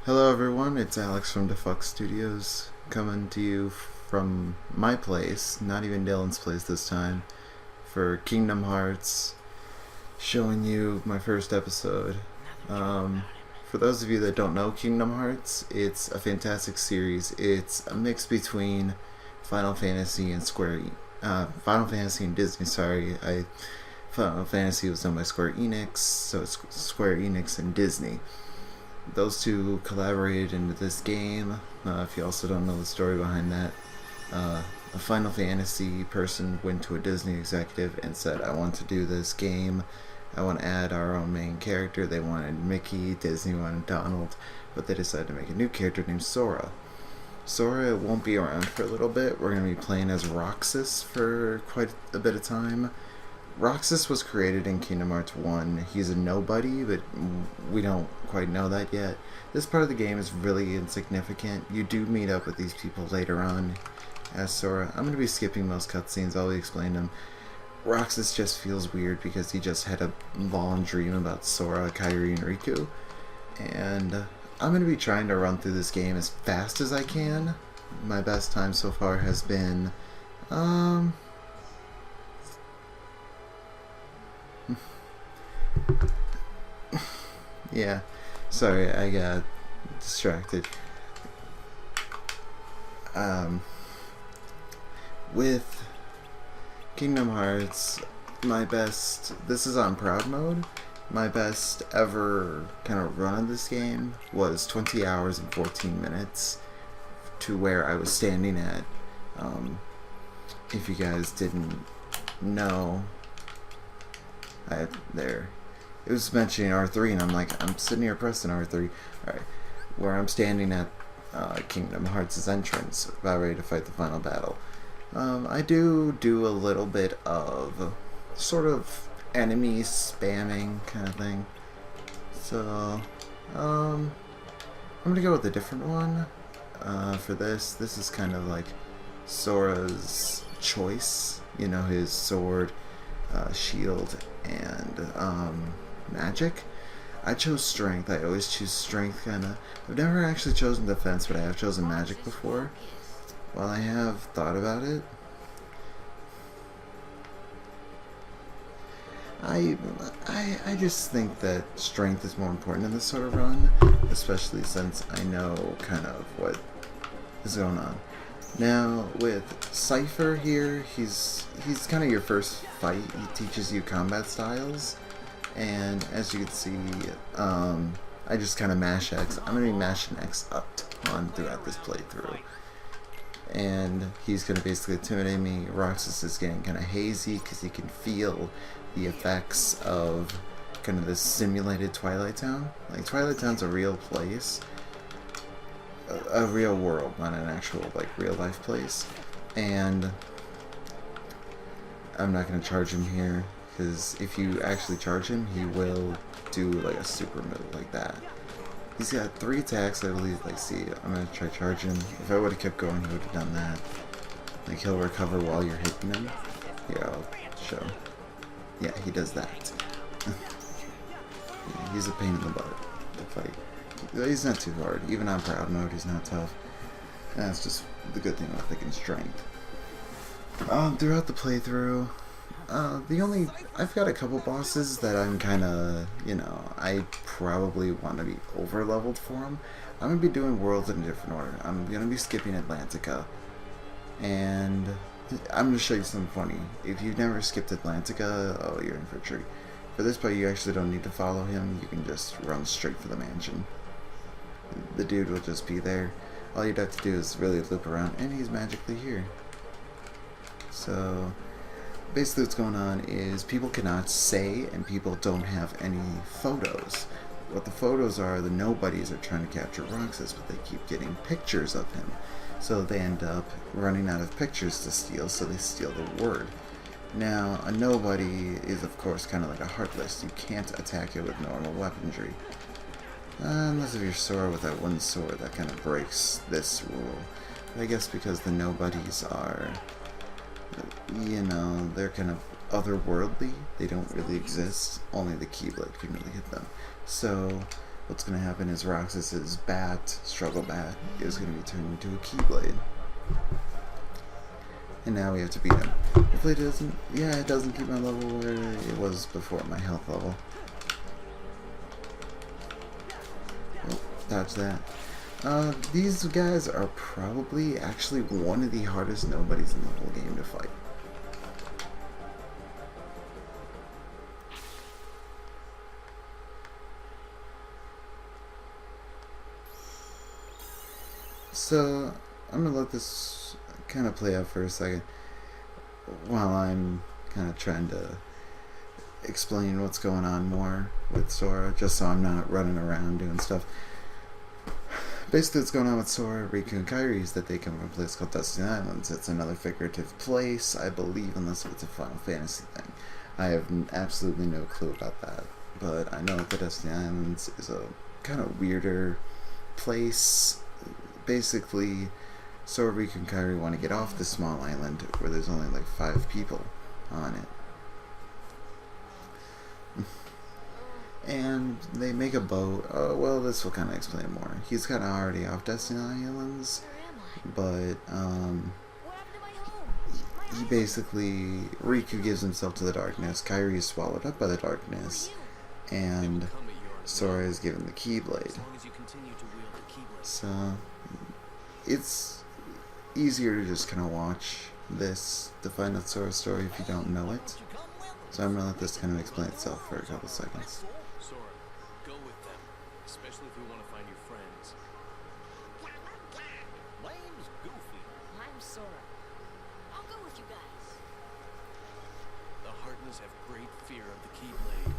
Hello everyone, it's Alex from Defux Studios, coming to you from my place, not even Dylan's place this time, for Kingdom Hearts, showing you my first episode. For those of you that don't know Kingdom Hearts, it's a fantastic series. It's a mix between Final Fantasy and Final Fantasy and Disney, sorry. Final Fantasy was done by Square Enix, so it's Square Enix and Disney. Those two collaborated into this game. If you also don't know the story behind that, a Final Fantasy person went to a Disney executive and said, I want to do this game. I want to add our own main character. They wanted Mickey, Disney wanted Donald, but they decided to make a new character named Sora. Sora won't be around for a little bit. We're going to be playing as Roxas for quite a bit of time. Roxas was created in Kingdom Hearts 1. He's a nobody, but we don't quite know that yet. This part of the game is really insignificant. You do meet up with these people later on as Sora. I'm going to be skipping most cutscenes. I'll explain them. Roxas just feels weird because he just had a long dream about Sora, Kairi, and Riku. And I'm going to be trying to run through this game as fast as I can. My best time so far has been... yeah, sorry, I got distracted. With Kingdom Hearts, this is on proud mode. My best ever kind of run of this game was 20 hours and 14 minutes to where I was standing at. If you guys didn't know, there. It was mentioning R3, and I'm sitting here pressing R3. Alright, where I'm standing at Kingdom Hearts' entrance, about ready to fight the final battle. I do a little bit of sort of enemy spamming kind of thing. So, I'm gonna go with a different one for this. This is kind of like Sora's choice. You know, his sword, shield, and magic. I chose strength. I always choose strength, kinda. I've never actually chosen defense, but I have chosen magic before. Well, I have thought about it. I just think that strength is more important in this sort of run, especially since I know kind of what is going on. Now, with Cypher here, he's kind of your first fight. He teaches you combat styles, and as you can see, I just kind of mash X. I'm going to be mashing X a ton throughout this playthrough, and he's going to basically intimidate me. Roxas is getting kind of hazy because he can feel the effects of kind of this simulated Twilight Town. Like, Twilight Town's a real place. A real world, not an actual, like, real life place. And I'm not going to charge him here, because if you actually charge him, he will do, like, a super move like that. He's got 3 attacks, I believe. Like, see, I'm going to try charging. If I would have kept going, he would have done that. Like, he'll recover while you're hitting him. Here, I'll show. Yeah, he does that. Yeah, he's a pain in the butt to fight. He's not too hard. Even on proud mode, he's not tough. That's just the good thing about picking strength. Throughout the playthrough, I've got a couple bosses that I'm kind of, I probably want to be over-leveled for them. I'm going to be doing worlds in a different order. I'm going to be skipping Atlantica. And I'm going to show you something funny. If you've never skipped Atlantica, oh, you're in for a treat. For this part, you actually don't need to follow him. You can just run straight for the mansion. The dude will just be there. All you'd have to do is really loop around, and he's magically here. So, basically what's going on is people cannot say, and people don't have any photos. What the photos are, the nobodies are trying to capture Roxas, but they keep getting pictures of him. So they end up running out of pictures to steal, so they steal the word. Now, a nobody is, of course, kind of like a Heartless. You can't attack it with normal weaponry. Unless if you're Sora with that one sword, that kind of breaks this rule. But I guess because the nobodies are, they're kind of otherworldly. They don't really exist. Only the Keyblade can really hit them. So, what's going to happen is Roxas's bat, struggle bat, is going to be turned into a Keyblade. And now we have to beat him. Hopefully it doesn't, yeah, it doesn't keep my level where it was before, my health level. Oh, dodge that. These guys are probably actually one of the hardest nobodies in the whole game to fight. So, I'm gonna let this kind of play out for a second while I'm kind of trying to explain what's going on more with Sora, just so I'm not running around doing stuff. Basically, what's going on with Sora, Riku, and Kairi is that they come from a place called Destiny Islands. It's another figurative place, I believe, unless it's a Final Fantasy thing. I have absolutely no clue about that, but I know that the Destiny Islands is a kind of weirder place. Basically, Sora, Riku, and Kairi want to get off this small island where there's only like 5 people on it. And they make a boat. Oh, well, this will kind of explain more. He's kind of already off Destiny Islands, but he basically, Riku gives himself to the darkness, Kairi is swallowed up by the darkness, and Sora is given the Keyblade. So it's easier to just kind of watch this to find out Sora's story if you don't know it. So I'm gonna let this kind of explain itself for a couple seconds. Especially if we want to find your friends. My name's Goofy. I'm Sora. I'll go with you guys. The Heartless have great fear of the Keyblade.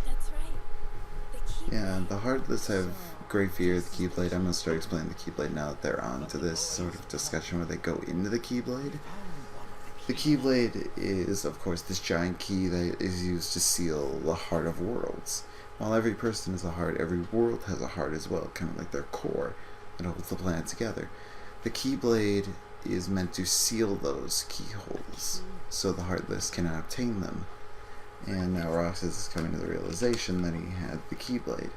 That's right. The Keyblade. Yeah, the Heartless have great fear of the Keyblade. I'm gonna start explaining the Keyblade now that they're on to this sort of discussion where they go into the Keyblade. The Keyblade is, of course, this giant key that is used to seal the Heart of Worlds. While every person has a heart, every world has a heart as well, kind of like their core that holds the planet together. The Keyblade is meant to seal those keyholes so the Heartless cannot obtain them. And now Roxas is coming to the realization that he had the Keyblade.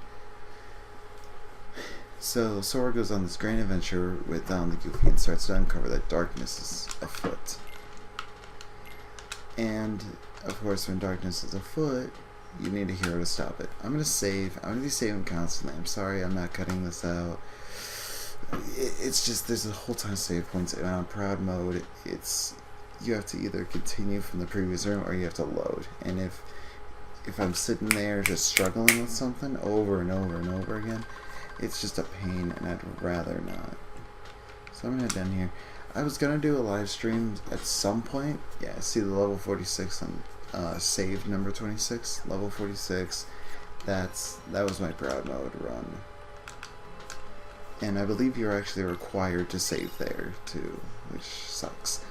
So Sora goes on this grand adventure with the Goofy and starts to uncover that darkness is afoot. And, of course, when darkness is afoot, you need a hero to stop it. I'm going to save. I'm going to be saving constantly. I'm sorry I'm not cutting this out. It's just, there's a whole ton of save points. And on proud mode, it's, you have to either continue from the previous room or you have to load. And if I'm sitting there just struggling with something over and over and over again, it's just a pain and I'd rather not. So I'm going to head down here. I was going to do a live stream at some point. Yeah, see the level 46 on save number 26, level 46. That was my proud mode run, and I believe you're actually required to save there too, which sucks.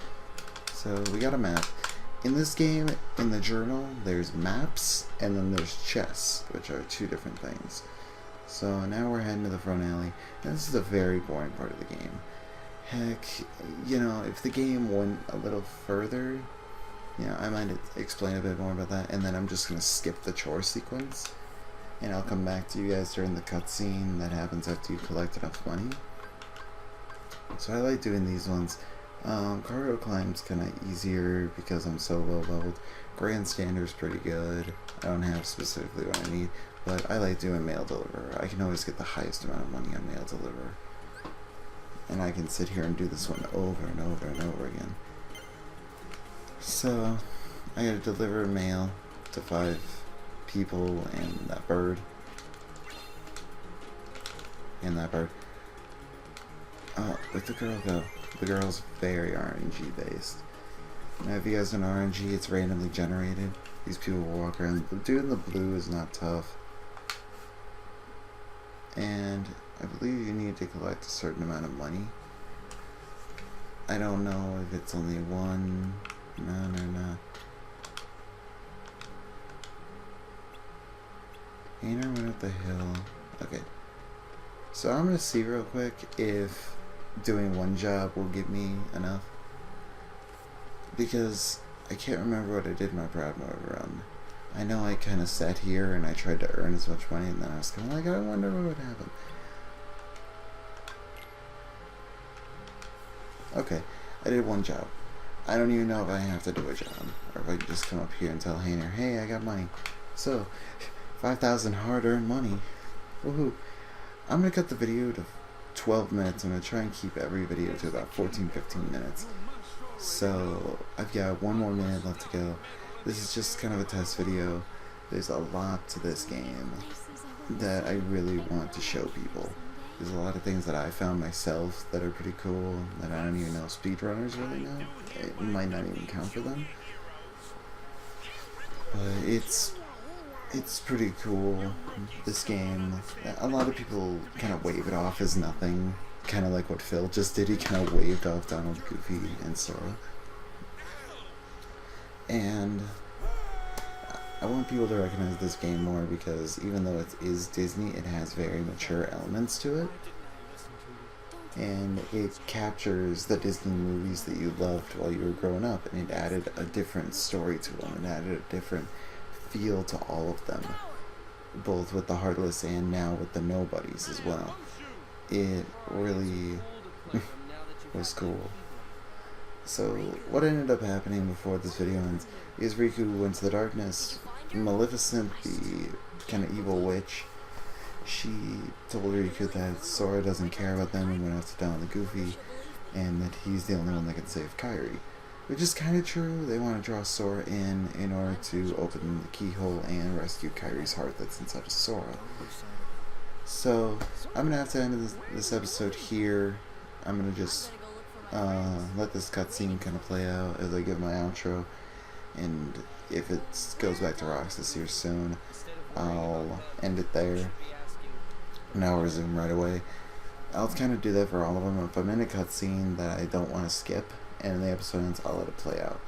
So we got a map in this game. In the journal there's maps and then there's chests, which are 2 different things. So now we're heading to the front alley, and this is a very boring part of the game. Heck, you know, if the game went a little further, yeah, I might explain a bit more about that, and then I'm just going to skip the chore sequence, and I'll come back to you guys during the cutscene that happens after you collect enough money. So I like doing these ones. Cargo Climb's kind of easier because I'm so low leveled. Grandstander's pretty good. I don't have specifically what I need, but I like doing Mail Deliverer. I can always get the highest amount of money on Mail Deliverer. And I can sit here and do this one over and over and over again. So, I gotta deliver mail to 5 people and that bird. And that bird. Where'd the girl go? The girl's very RNG based. Now, if you guys don't know RNG, it's randomly generated. These people will walk around. The dude in the blue is not tough. And I believe you need to collect a certain amount of money. I don't know if it's only 1. No. Painter went up the hill. Okay. So I'm gonna see real quick if doing 1 job will give me enough. Because I can't remember what I did in my proud mode run. I know I kind of sat here and I tried to earn as much money, and then I was kind of like, I wonder what would happen. Okay, I did one job. I don't even know if I have to do a job, or if I can just come up here and tell Hayner, hey, I got money. So, 5,000 hard-earned money. Woohoo. I'm going to cut the video to 12 minutes. I'm going to try and keep every video to about 14-15 minutes. So, I've got 1 more minute left to go. This is just kind of a test video. There's a lot to this game that I really want to show people. There's a lot of things that I found myself that are pretty cool that I don't even know speedrunners really know. It might not even count for them. But it's pretty cool, this game. A lot of people kind of wave it off as nothing. Kind of like what Phil just did. He kind of waved off Donald, Goofy, and Sora. And I want people to recognize this game more because even though it is Disney, it has very mature elements to it. And it captures the Disney movies that you loved while you were growing up, and it added a different story to them, and added a different feel to all of them, both with the Heartless and now with the Nobodies as well. It really was cool. So what ended up happening before this video ends is Riku went to the darkness. Maleficent, the kind of evil witch, she told Riku that Sora doesn't care about them and went out to Donald and Goofy, and that he's the only one that can save Kairi. Which is kind of true. They want to draw Sora in order to open the keyhole and rescue Kairi's heart that's inside of Sora. So, I'm going to have to end this episode here. I'm going to just let this cutscene kind of play out as I give my outro. And if it goes back to Roxas here soon, I'll end it there. And I'll resume right away. I'll kind of do that for all of them. If I'm in a cutscene that I don't want to skip, and the episode ends, I'll let it play out.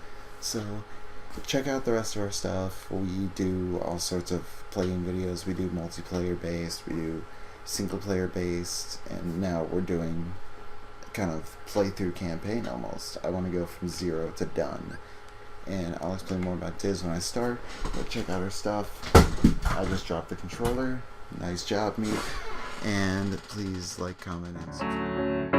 So, check out the rest of our stuff. We do all sorts of playing videos. We do multiplayer based, we do single player based, and now we're doing kind of playthrough campaign almost. I want to go from 0 to done. And I'll explain more about Diz when I start, but check out our stuff. I just dropped the controller. Nice job, me. And please like, comment, and subscribe.